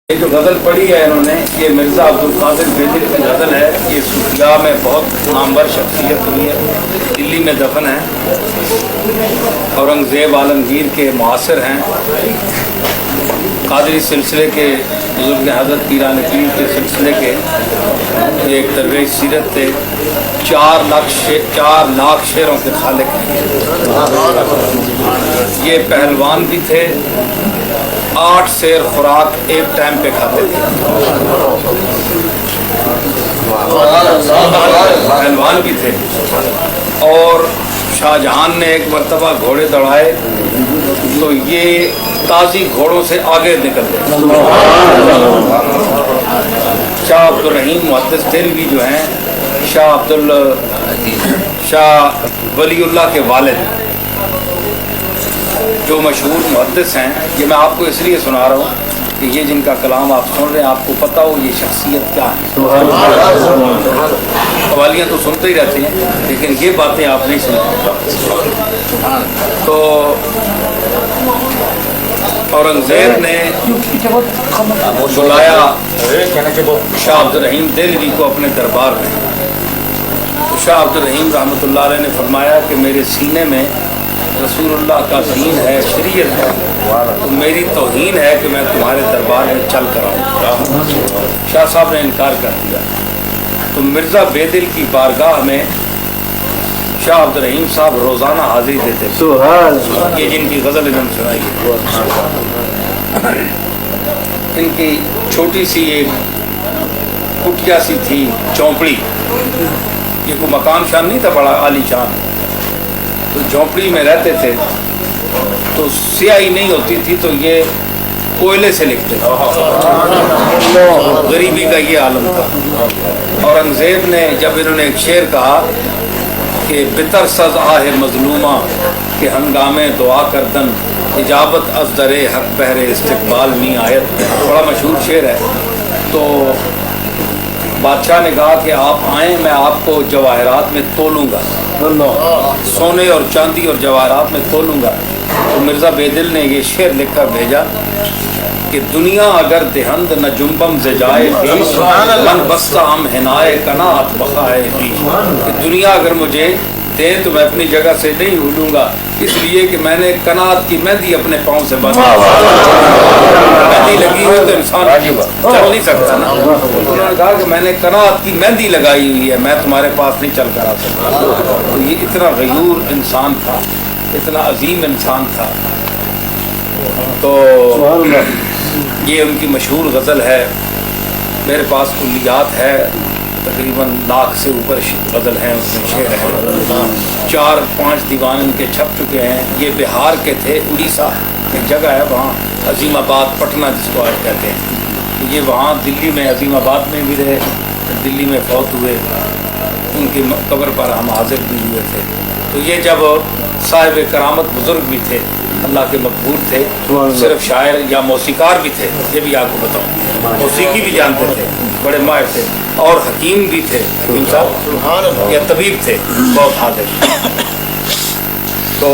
یہ جو غزل پڑھی ہے انہوں نے، یہ مرزا عبدالقادر بیدل کی غزل ہے۔ یہ صوفیاء میں بہت نامور شخصیت ہوئی ہے، دلی میں دفن ہے، اورنگزیب عالمگیر کے معاصر ہیں، قادری سلسلے کے بزرگ حضرت پیران پیر کے سلسلے کے یہ ایک درویش سیرت تھے، 4 لاکھ شعروں کے خالق ہیں۔ یہ پہلوان بھی تھے، 8 سیر خوراک ایک ٹائم پہ کھاتے تھے، پہلوان بھی تھے۔ اور شاہ جہان نے ایک مرتبہ گھوڑے دوڑائے تو یہ تازی گھوڑوں سے آگے نکل گئے۔ شاہ عبدالرحیم محدث دہلوی جو ہیں، شاہ ولی اللہ کے والد جو مشہور محدث ہیں، یہ میں آپ کو اس لیے سنا رہا ہوں کہ یہ جن کا کلام آپ سن رہے ہیں آپ کو پتہ ہو یہ شخصیت کیا ہے۔ قوالیاں تو سنتے ہی رہتے ہیں لیکن یہ باتیں آپ نہیں سنتے۔ تو اورنگزیب نے بلایا شاہ عبدالرحیم دہلوی کو اپنے دربار میں۔ تو شاہ عبدالرحیم رحمۃ اللہ علیہ نے فرمایا کہ میرے سینے میں رسول اللہ کا دین ہے، شریعت ہے، تو میری توہین ہے کہ میں تمہارے دربار میں چل کر آؤں۔ شاہ صاحب نے انکار کر دیا۔ تو مرزا بیدل کی بارگاہ میں شاہ عبدالرحیم صاحب روزانہ حاضری دیتے تھے۔ یہ جن کی غزل انہوں نے سنائی ہے، ان کی چھوٹی سی ایک کٹیا سی تھی چونپڑی، یہ کوئی مکان شان نہیں تھا بڑا عالی شان، تو جھونپڑی میں رہتے تھے، تو سیاہی نہیں ہوتی تھی تو یہ کوئلے سے لکھتے تھے، غریبی کا یہ عالم تھا۔ اورنگزیب نے جب انہوں نے ایک شعر کہا کہ بتر سز آہ مظلومہ کہ ہنگامے دعا کردن اجابت از در حق بہر استقبال می آیت، بڑا مشہور شعر ہے۔ تو بادشاہ نے کہا کہ آپ آئیں، میں آپ کو جواہرات میں تولوں گا، سونے اور چاندی اور جواہرات میں تولوں گا۔ تو مرزا بیدل نے یہ شعر لکھ کر بھیجا کہ دنیا اگر دہند نہ جنبم زجائے پیش من بستہ ہم ہنائے قناعت بخائے پیش، کہ دنیا اگر مجھے دے تو میں اپنی جگہ سے نہیں ہلوں گا، اس لیے کہ میں نے قناعت کی مہندی اپنے پاؤں سے باندھی، مہندی لگی ہوئی تو انسان چل نہیں سکتا نا۔ انہوں نے کہا کہ میں نے قناعت کی مہندی لگائی ہوئی ہے، میں تمہارے پاس نہیں چل کر آ سکتا۔ تو یہ اتنا غیور انسان تھا، اتنا عظیم انسان تھا۔ تو یہ ان کی مشہور غزل ہے، میرے پاس کلیات ہے، تقریباً 1 لاکھ سے اوپر غزل ہیں، اس میں شعر ہے، 4-5 دیوان ان کے چھپ چکے ہیں۔ یہ بہار کے تھے، اڑیسہ ایک جگہ ہے وہاں، عظیم آباد پٹنہ جس کو آج کہتے ہیں، یہ وہاں دلی میں عظیم آباد میں بھی رہے، دلی میں فوت ہوئے، ان کی قبر پر ہم حاضر بھی ہوئے تھے۔ تو یہ جب صاحب کرامت بزرگ بھی تھے، اللہ کے مقبول تھے، صرف شاعر یا موسیقار بھی تھے، یہ بھی آپ کو بتاؤں، موسیقی بھی جانتے تھے، بڑے ماہر تھے، اور حکیم بھی تھے، حکیم صاحب یا طبیب تھے، بہت حاضر۔ تو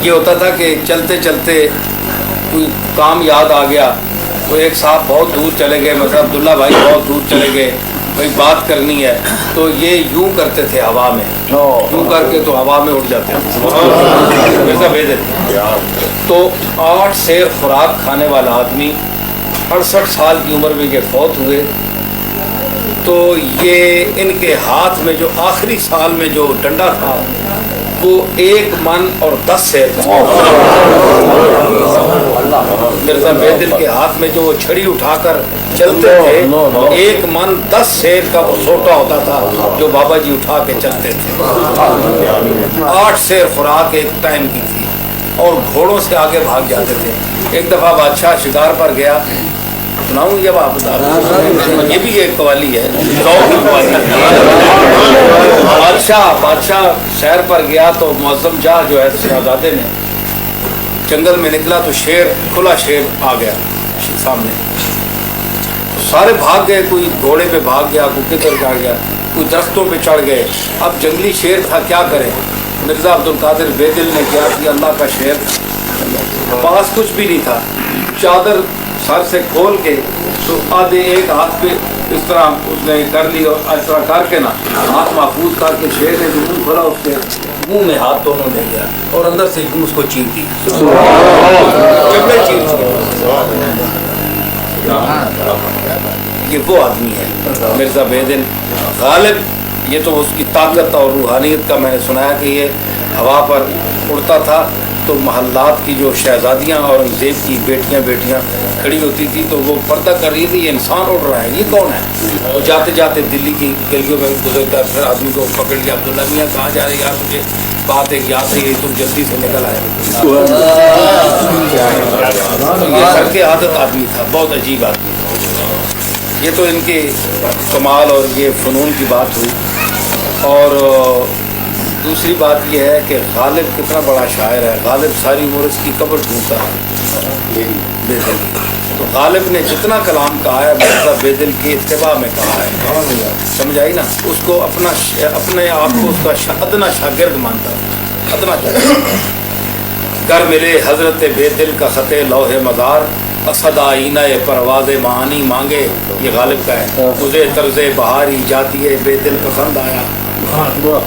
یہ ہوتا تھا کہ چلتے چلتے کوئی کام یاد آ گیا، تو ایک صاحب بہت دور چلے گئے، مثلا عبداللہ بھائی بہت دور چلے گئے، کوئی بات کرنی ہے، تو یہ یوں کرتے تھے ہوا میں، یوں کر کے تو ہوا میں اڑ جاتے تھے۔ تو 8 سیر خوراک کھانے والا آدمی 68 سال کی عمر میں یہ فوت ہوئے۔ تو یہ ان کے ہاتھ میں جو آخری سال میں جو ڈنڈا تھا وہ 1 من اور 10 سیر تھا۔ مرزا بیدل کے ہاتھ میں جو وہ چھڑی اٹھا کر چلتے تھے، 1 من 10 سیر کا وہ سوٹا ہوتا تھا جو بابا جی اٹھا کے چلتے تھے۔ 8 سیر خوراک ایک ٹائم کی تھی، اور گھوڑوں سے آگے بھاگ جاتے تھے۔ ایک دفعہ بادشاہ شکار پر گیا، سناؤں یہ آپ بتا رہے ہیں، یہ بھی ایک قوالی ہے، ذوق کی قوالی ہے۔ بادشاہ سیر پر گیا تو معظم جاہ جو ہے شہزادے نے جنگل میں نکلا تو شیر، کھلا شیر آ گیا سامنے، تو سارے بھاگ گئے، کوئی گھوڑے پہ بھاگ گیا، کوئی کدھر جا گیا، کوئی درختوں پہ چڑھ گئے۔ اب جنگلی شیر تھا، کیا کرے؟ مرزا عبد القادر بیدل نے کیا کیا اللہ کا شعر، پاس کچھ بھی نہیں تھا، چادر سر سے کھول کے تو آدھے ایک ہاتھ پہ اس طرح اس نے کر لی اور اس طرح کر کے نا ہاتھ محفوظ کر کے شعر نے منہ کھولا، اس کے منہ میں ہاتھ دونوں لے گیا اور اندر سے اس کو چیر دی، چپڑے چیر دی۔ یہ وہ آدمی ہے مرزا بیدل غالب۔ یہ تو اس کی طاقت اور روحانیت کا میں نے سنایا کہ یہ ہوا پر اڑتا تھا تو محلات کی جو شہزادیاں اور اورنگزیب کی بیٹیاں کھڑی ہوتی تھی تو وہ پردہ کر رہی تھی یہ انسان اڑ رہا ہے، یہ کون ہے؟ وہ جاتے جاتے دلی کی گلیوں میں گزرتا پھر آدمی کو پکڑ لیا، عبداللہ میاں کہاں جا رہے یار، مجھے بات ایک یاد رہی تم جلدی سے نکل آئے۔ یہ سر کے عادت آدمی تھا، بہت عجیب آدمی تھا۔ یہ تو ان کے کمال اور یہ فنون کی بات ہوئی۔ اور دوسری بات یہ ہے کہ غالب کتنا بڑا شاعر ہے، غالب ساری عمر اس کی قبر ڈھونڈتا ہے بیدل کی۔ تو غالب نے جتنا کلام کہا ہے مرزا بیدل کی اتباع میں کہا ہے، سمجھ آئی نا؟ اس کو اپنے آپ کو اس کا ادنا شاگرد مانتا ہے، ادنا شاگرد۔ گر ملے حضرت بیدل کا خط لوح مزار، اسد آئینہ پرواز معانی مانگے، یہ غالب کا ہے۔ مجھے طرز بہاری جاتی ہے بیدل پسند آیا،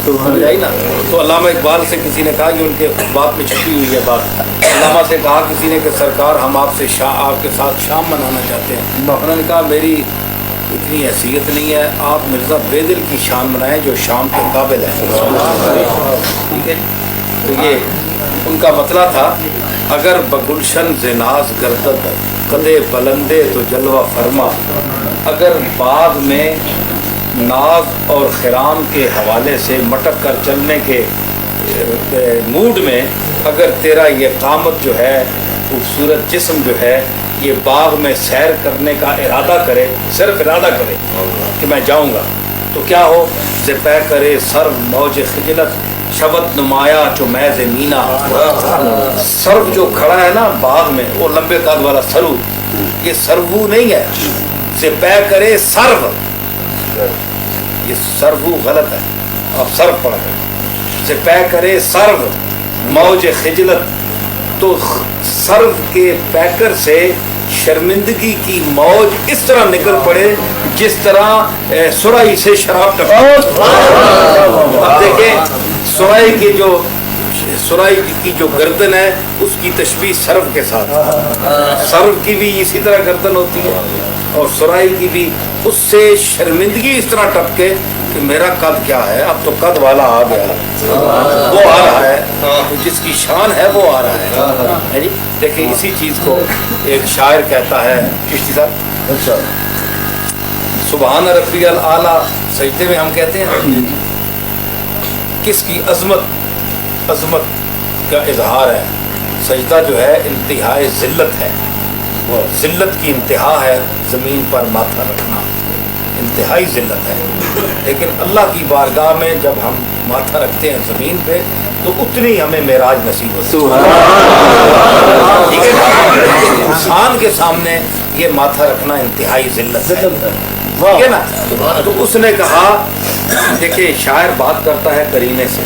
سمجھ آئی نا؟ تو علامہ اقبال سے کسی نے کہا کہ ان کے بات میں چھپی ہوئی ہے بات، علامہ سے کہا کسی نے کہ سرکار ہم آپ کے ساتھ شام منانا چاہتے ہیں، انہوں نے کہا میری اتنی حیثیت نہیں ہے، آپ مرزا بیدل کی شان منائیں جو شام کے قابل ہے، ٹھیک ہے؟ تو یہ ان کا مطلب تھا، اگر بگلشن زناز گردد قدے بلندے تو جلوہ فرما، اگر باغ میں ناز اور خرام کے حوالے سے مٹک کر چلنے کے موڈ میں اگر تیرا یہ قامت جو ہے خوبصورت جسم جو ہے یہ باغ میں سیر کرنے کا ارادہ کرے، صرف ارادہ کرے کہ میں جاؤں گا، تو کیا ہو زپے کرے سر موج خجلت شبت نمایا جو میز مینا۔ سرو جو کھڑا ہے نا باغ میں وہ لمبے قد والا سرو، یہ سرو نہیں ہے، زپے کرے سرو، یہ سرو غلط ہے، آپ سرو پڑھ رہے ہیں، زپے کرے سرو موج خجلت، تو سرو کے پیکر سے شرمندگی کی موج اس طرح نکل پڑے جس طرح سرائی سے شراب ٹپکے۔ اب دیکھیں سرائی کی جو گردن ہے اس کی تشبیہ سرو کے ساتھ، سرو کی بھی اسی طرح گردن ہوتی ہے اور سرائی کی بھی، اس سے شرمندگی اس طرح ٹپکے کہ میرا قد کیا ہے، اب تو قد والا آ گیا، وہ آ رہا ہے، جس کی شان ہے وہ آ رہا ہے جی۔ دیکھیں اسی چیز کو ایک شاعر کہتا ہے چشتی صاحب، سبحان ربی الاعلیٰ سجدے میں ہم کہتے ہیں کس کی عظمت کا اظہار ہے، سجدہ جو ہے انتہائی ذلت ہے، ذلت کی انتہا ہے، زمین پر ماتھا رکھنا انتہائی ذلت ہے، لیکن اللہ کی بارگاہ میں جب ہم ماتھا رکھتے ہیں زمین پہ تو اتنی ہمیں معراج نصیب ہوتی ہے، ٹھیک ہے؟ انسان کے سامنے یہ ماتھا رکھنا انتہائی ذلت ہے، ٹھیک ہے نا؟ تو اس نے کہا، دیکھیں شاعر بات کرتا ہے کرینے سے،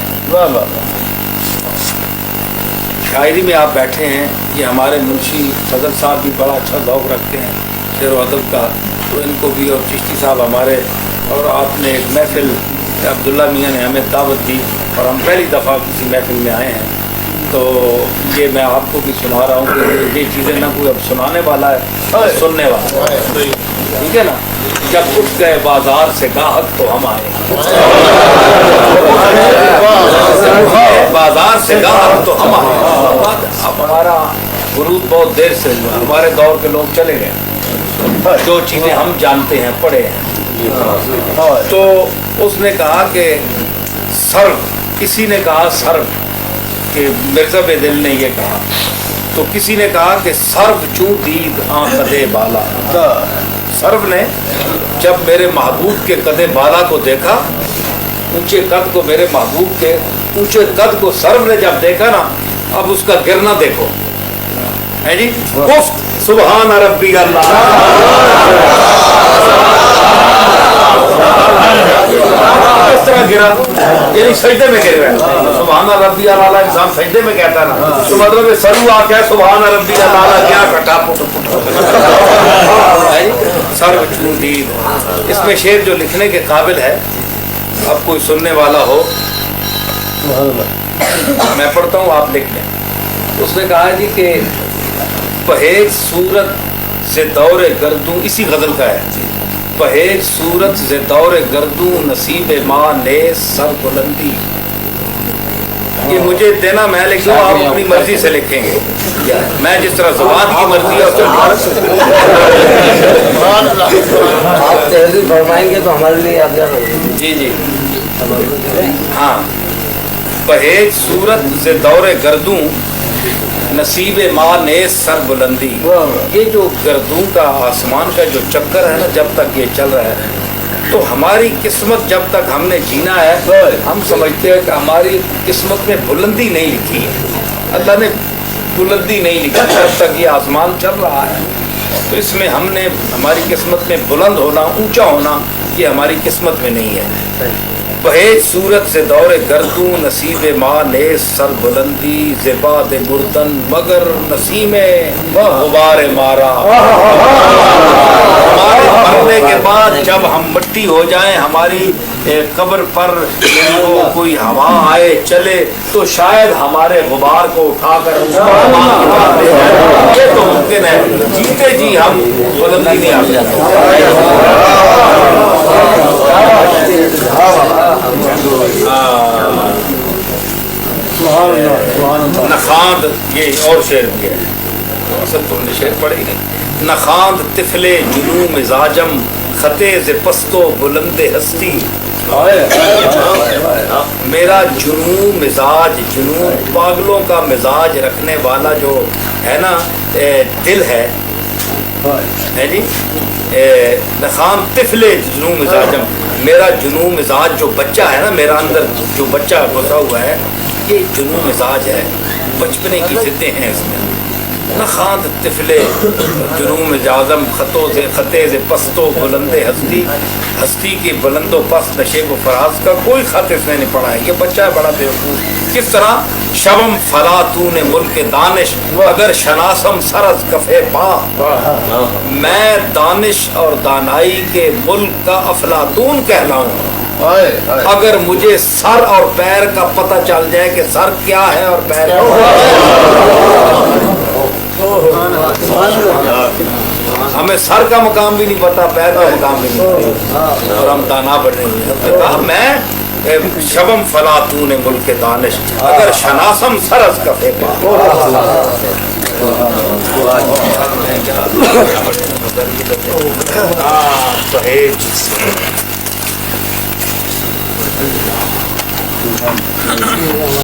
شاعری میں آپ بیٹھے ہیں، یہ ہمارے منشی فضل صاحب بھی بڑا اچھا ذوق رکھتے ہیں شعر و ادب کا، تو ان کو بھی، اور چشتی صاحب ہمارے، اور آپ نے ایک محفل عبداللہ میاں نے ہمیں دعوت دی اور ہم پہلی دفعہ کسی محفل میں آئے ہیں، تو یہ میں آپ کو بھی سنا رہا ہوں کہ یہ چیزیں نہ کوئی اب سنانے والا ہے، سننے والا ہے، ٹھیک ہے نا؟ جب اٹھ گئے بازار سے گاہک تو ہم آئے، بازار سے گاہک تو ہم آئے۔ اب ہمارا ورود بہت دیر سے ہوا، ہمارے دور کے لوگ چلے گئے، جو چیزیں ہم جانتے ہیں پڑھے ہیں، تو اس نے کہا کہ سرو، کسی نے کہا سرو کہ مرزا بیدل نے یہ کہا، تو کسی نے کہا کہ سرو چوں دید قدے بالا، سرو نے جب میرے محبوب کے قدے بالا کو دیکھا، اونچے قد کو، میرے محبوب کے اونچے قد کو سرو نے جب دیکھا نا، اب اس کا گرنا دیکھو ہے جی، گفت سبحان ربی اللہ، اس طرح گرا یعنی سجدے میں گر رہا ہے سبحان ربی الاعلیٰ انسان سجدے میں کہتا ہے نا تو مطلب سرو آ کے سبحان ربی الاعلیٰ کیا کٹا پٹ سر دید اس میں شعر جو لکھنے کے قابل ہے اب کوئی سننے والا ہو میں پڑھتا ہوں آپ لکھ لیں اس نے کہا جی کہ پہیج صورت سے دور گردوں اسی غزل کا ہے پہیج صورت سے دور گردوں نصیب ماں نے سر بلندی یہ مجھے دینا میں لکھوں آپ اپنی مرضی سے لکھیں گے میں جس طرح زبان کی مرضی ہے آپ تحریر فرمائیں گے تو ہمارے لیے یادگار ہوگی جی جی ہاں پہیج صورت سے دور گردوں نصیب ماں نے سر بلندی یہ جو گردوں کا آسمان کا جو چکر ہے نا جب تک یہ چل رہا ہے تو ہماری قسمت جب تک ہم نے جینا ہے ہم سمجھتے ہیں کہ ہماری قسمت میں بلندی نہیں لکھی ہے اللہ نے بلندی نہیں لکھی جب تک یہ آسمان چل رہا ہے تو اس میں ہم نے ہماری قسمت میں بلند ہونا اونچا ہونا یہ ہماری قسمت میں نہیں ہے بہیج صورت سے دور گردوں نصیب ماں نے سر بلندی زباد مردن مگر نسیم غبار مارا ہمارے مرنے کے بعد جب ہم مٹی ہو جائیں ہماری قبر پر کوئی ہوا آئے چلے تو شاید ہمارے غبار کو اٹھا کر یہ تو ممکن ہے جیتے جی ہم بلندی نہیں آ جاتے نخاند یہ اور شعر بھی ہے اصل تم نے شعر پڑھی نہیں نخاند طفلے جنوں مزاجم خطے ز پستو بلند ہستی میرا جنوں مزاج جنوں پاگلوں کا مزاج رکھنے والا جو ہے نا دل ہے جی نخام طفلے جنوں مزاجم میرا جنوں مزاج جو بچہ ہے نا میرا اندر جو بچہ گھسا ہوا ہے یہ جنوں مزاج ہے بچپنے کی ضدیں ہیں اس میں نخاند طفلے جنوں مزاجم خطے سے پستو بلند ہستی ہستی کی بلند و پست نشیب و فراز کا کوئی خط اس نے نہیں پڑھا ہے یہ بچہ ہے بڑا بیوقوف کس طرح شبم فلاتون ملک دانش اگر شناسم سرز کفے پا میں دانش اور دانائی کے ملک کا افلاطون کہلاؤں اگر مجھے سر اور پیر کا پتہ چل جائے کہ سر کیا ہے اور پیر ہمیں سر کا مقام بھی نہیں پتا پیر کا مقام بھی نہیں پتا اور ہم دانا بنے ہوئے ہیں میں شبم فلاتون ملک دانش اگر شناسم سرز کفے پا پہیج